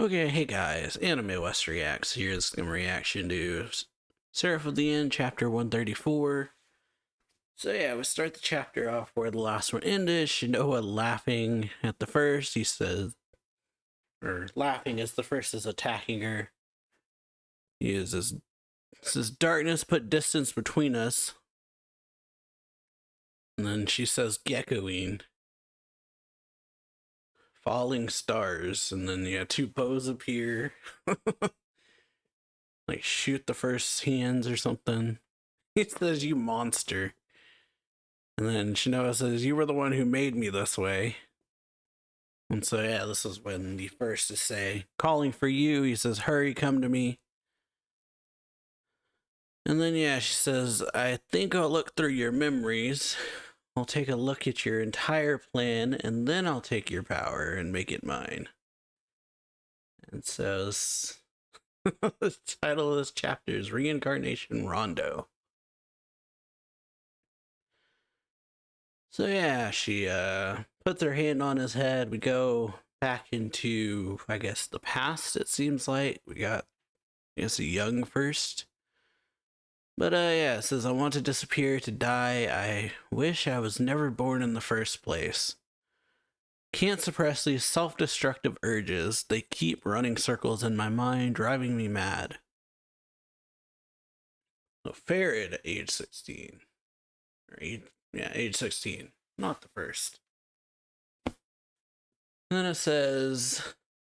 Okay, hey guys, AnimeWestReacts. Here's some reaction to Seraph of the End, chapter 134. So yeah, we start the chapter off where the last one ended. Shinoa laughing at the first. He says, or laughing as the first is attacking her. He uses, says, darkness put distance between us. And then she says, geckoing. Falling stars. And then yeah, two bows appear. Like shoot the first hands or something. He says, you monster. And then Shinoa says, you were the one who made me this way. And so, yeah, this is when the first to say, calling for you. He says, hurry, come to me. And then, yeah, she says, I think I'll look through your memories. I'll take a look at your entire plan, and then I'll take your power and make it mine. And so, the title of this chapter is Reincarnation Rondo. So yeah, she puts her hand on his head. We go back into, I guess, the past, it seems like. We got, I guess, a young first. But yeah, it says, I want to disappear, to die. I wish I was never born in the first place. Can't suppress these self-destructive urges. They keep running circles in my mind, driving me mad. So Farad at age 16. Or age 16. Not the first. And then it says,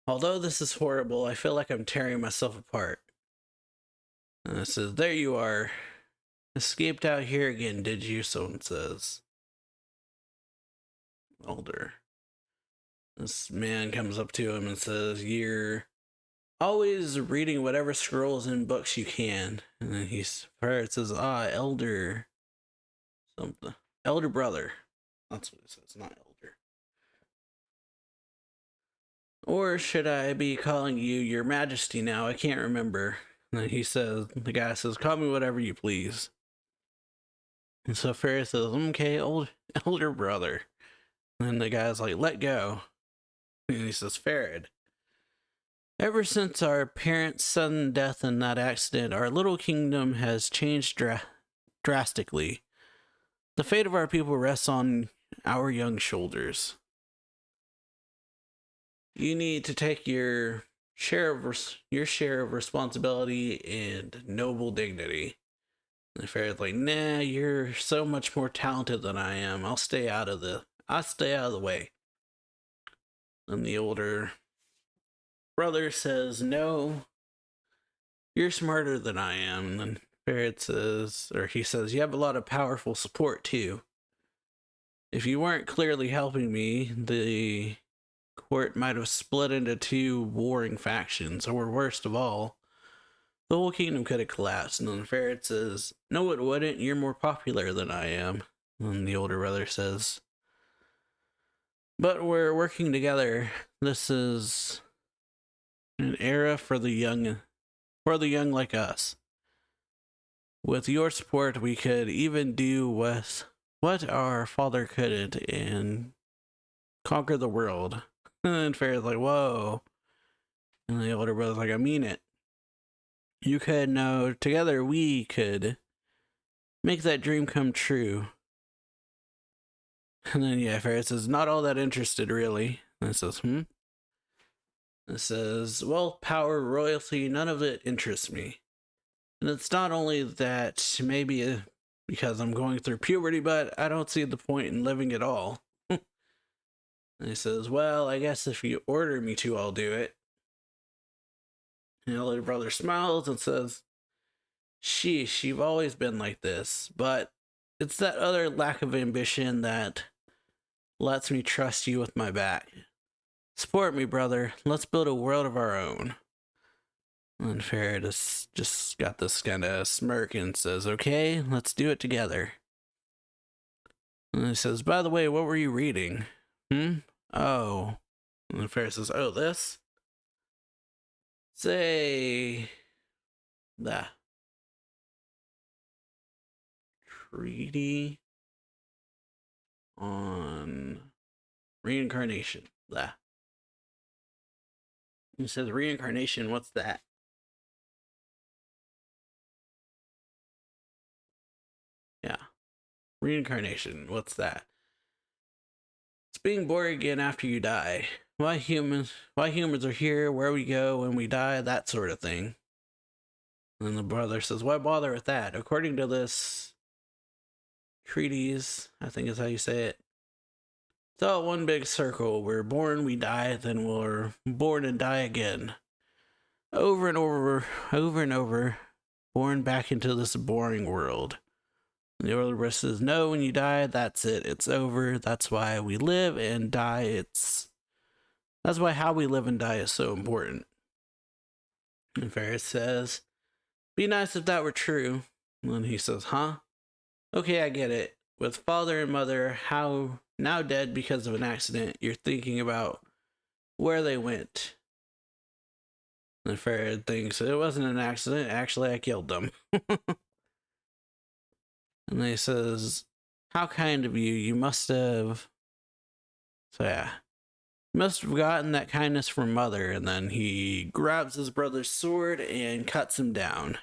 although this is horrible, I feel like I'm tearing myself apart. And it says, there you are. Escaped out here again, did you? Someone says. Elder. This man comes up to him and says, you're always reading whatever scrolls and books you can. And then it says, elder something. Elder brother. That's what it says, not elder. Or should I be calling you your majesty now? I can't remember. And then the guy says, call me whatever you please. And so Ferris says, okay, elder brother. And then the guy's like, let go. And he says, Farad. Ever since our parents' sudden death in that accident, our little kingdom has changed drastically. The fate of our people rests on our young shoulders. You need to take your share of responsibility and noble dignity. And Farad's like, nah, you're so much more talented than I am. I'll stay out of the way. And the older brother says, no, you're smarter than I am. And then Farad says, or he says, you have a lot of powerful support too. If you weren't clearly helping me, the court might have split into two warring factions, or worst of all, the whole kingdom could have collapsed. And then Farad says, no, it wouldn't. You're more popular than I am. And the older brother says, but we're working together. This is an era for the young like us. With your support, we could even do what our father couldn't and conquer the world. And then Farad's like, whoa. And the older brother's like, I mean it. You could know, together we could make that dream come true. And then, yeah, Farad says, not all that interested, really. And it says, It says, well, power, royalty, none of it interests me. And it's not only that maybe because I'm going through puberty, but I don't see the point in living at all. And he says, well, I guess if you order me to, I'll do it. And the little brother smiles and says, sheesh, you've always been like this, but it's that other lack of ambition that lets me trust you with my back. Support me, brother. Let's build a world of our own. And Farad has just got this kind of smirk and says, okay, let's do it together. And he says, by the way, what were you reading? Oh. And Farad says, oh, this? Say... the treaty on reincarnation. He says, reincarnation, what's that? Yeah. Reincarnation, what's that? It's being born again after you die. Why humans are here, where we go when we die, that sort of thing. And the brother says, why bother with that? According to this treatise, I think is how you say it, it's all one big circle. We're born, we die, then we're born and die again. Over and over, over and over, born back into this boring world. And the older brother says, no, when you die, that's it. It's over. That's why we live and die. That's why how we live and die is so important. And Ferris says, be nice if that were true. And then he says, huh? Okay, I get it. With father and mother, how now dead because of an accident, you're thinking about where they went. And Ferris thinks, it wasn't an accident. Actually, I killed them. And then he says, how kind of you. You must have... So yeah. Must have gotten that kindness from mother. And then he grabs his brother's sword and cuts him down.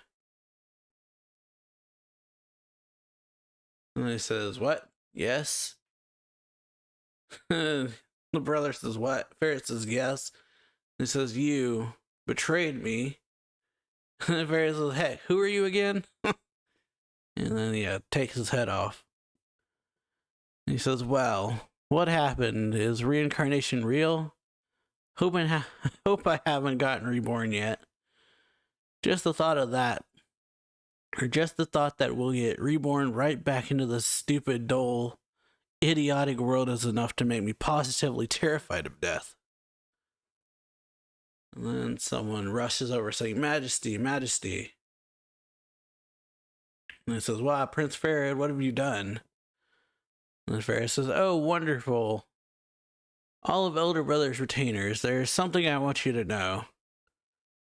And then he says, what? Yes? The brother says, what? Ferris says, yes. And he says, you betrayed me. And Ferris says, hey, who are you again? And then he takes his head off. And he says, well, what happened? Is reincarnation real? Hope I haven't gotten reborn yet. Just the thought of that. Or just the thought that we'll get reborn right back into this stupid, dull, idiotic world is enough to make me positively terrified of death. And then someone rushes over saying, Majesty, Majesty. And it says, wow, Prince Farad, what have you done? And the Farad says, oh, wonderful. All of Elder Brother's retainers, there's something I want you to know.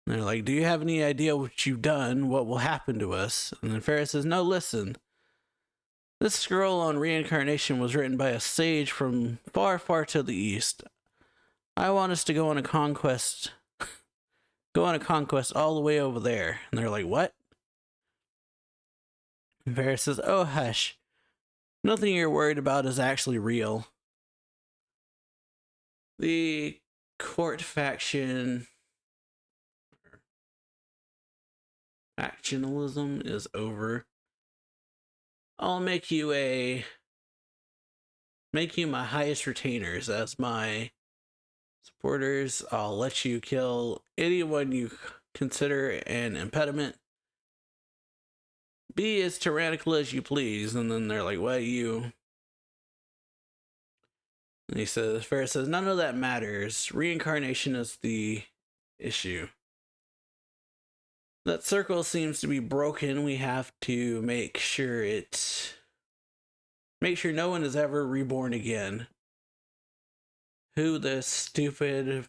And they're like, do you have any idea what you've done? What will happen to us? And then Farad says, no, listen. This scroll on reincarnation was written by a sage from far, far to the east. I want us to go on a conquest. Go on a conquest all the way over there. And they're like, what? And Farad says, oh, hush. Nothing you're worried about is actually real. The court factionalism is over. I'll make you my highest retainers as my supporters. I'll let you kill anyone you consider an impediment. Be as tyrannical as you please. And then they're like, what, you? And he says, Ferris says, none of that matters. Reincarnation is the issue. That circle seems to be broken. We have to make sure no one is ever reborn again. Into the stupid,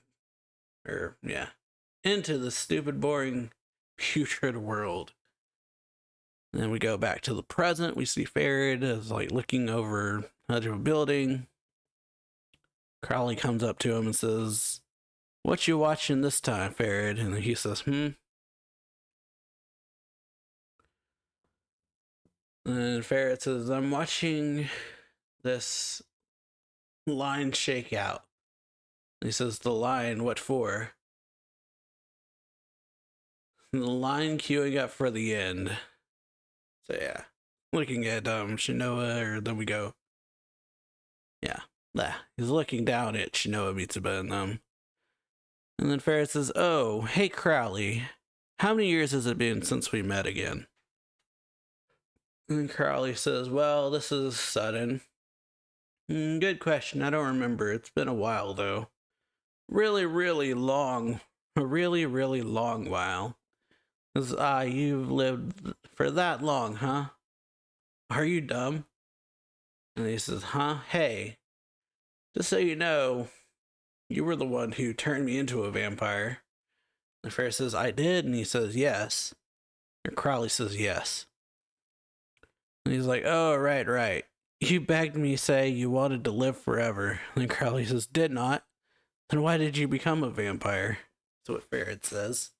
boring, putrid world. And then we go back to the present. We see Farad is like looking over the edge of a building. Crowley comes up to him and says, what you watching this time, Farad? And he says, And Farad says, I'm watching this line shake out. And he says, the line, what for? The line queuing up for the end. So yeah, looking at Shinoa, or then we go, he's looking down at Shinoa, Mitsuba, and them. And then Farad says, oh, hey Crowley, how many years has it been since we met again? And then Crowley says, well, this is sudden. Good question, I don't remember. It's been a while, though. Really, really long. A really, really long while. Because, you've lived for that long, huh? Are you dumb? And he says, huh? Hey, just so you know, you were the one who turned me into a vampire. The Farad says, I did? And he says, yes. And Crowley says, yes. And he's like, oh, right. You begged me say you wanted to live forever. And Crowley says, did not. Then why did you become a vampire? That's what Ferret says.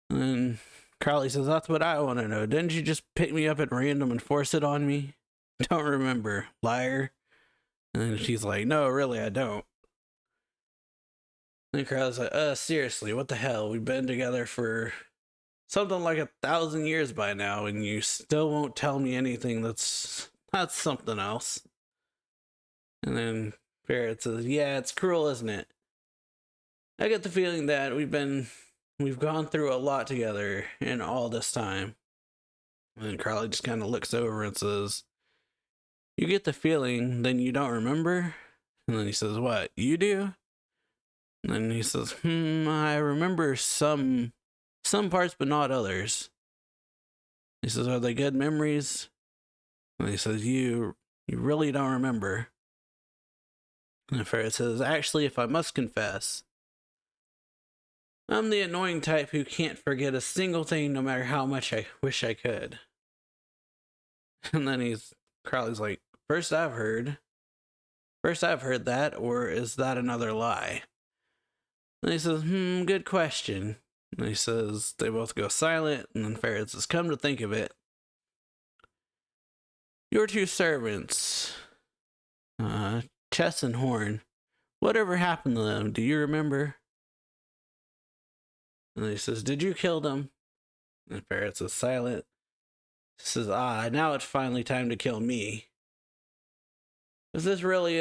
And then Crowley says, that's what I want to know. Didn't you just pick me up at random and force it on me? Don't remember, liar. And then she's like, no, really, I don't. And then Crowley's like, seriously, what the hell? We've been together for something like 1,000 years by now, and you still won't tell me anything that's something else. And then Ferret says, yeah, it's cruel, isn't it? I get the feeling that we've gone through a lot together in all this time. And then Crowley just kind of looks over and says, you get the feeling, then you don't remember? And then he says, what, you do? And then he says, I remember some parts, but not others. He says, are they good memories? And he says, you really don't remember. And Ferret says, actually, if I must confess, I'm the annoying type who can't forget a single thing no matter how much I wish I could. And then Crowley's like, first I've heard that, or is that another lie? And he says, good question. And he says, they both go silent, and then Ferret says, come to think of it, your two servants, Chess and Horn, whatever happened to them? Do you remember? And he says, did you kill them? And Ferret says, silent. He says, now it's finally time to kill me. If this really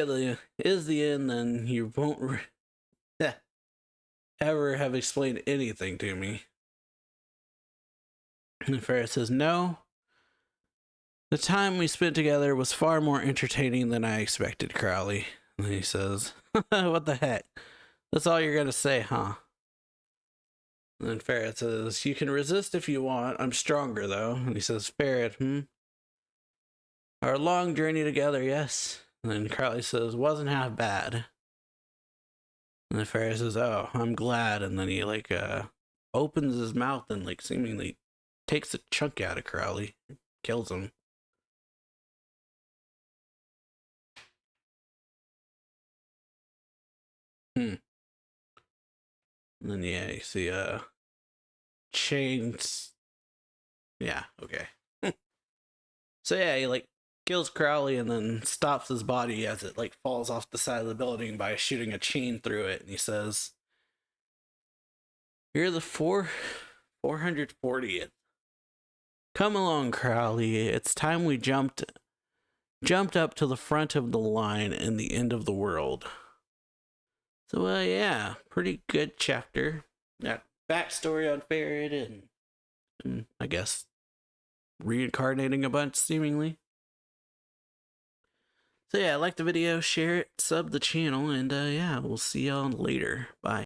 is the end, then you won't ever have explained anything to me. And Ferret says, no. The time we spent together was far more entertaining than I expected, Crowley. And he says, what the heck? That's all you're gonna say, huh? And then Ferret says, you can resist if you want. I'm stronger, though. And he says, Ferret, our long journey together, yes. And then Crowley says, wasn't half bad. And then Ferret says, oh, I'm glad. And then he, opens his mouth and, seemingly takes a chunk out of Crowley. Kills him. And then, yeah, you see, chains. Yeah, okay. So, yeah, he, kills Crowley and then stops his body as it, falls off the side of the building by shooting a chain through it. And he says, you're the 440th. Come along, Crowley. It's time we jumped up to the front of the line and the end of the world. So, yeah, pretty good chapter. Got backstory on Ferret and I guess reincarnating a bunch, seemingly. So, yeah, like the video, share it, sub the channel, and, yeah, we'll see y'all later. Bye.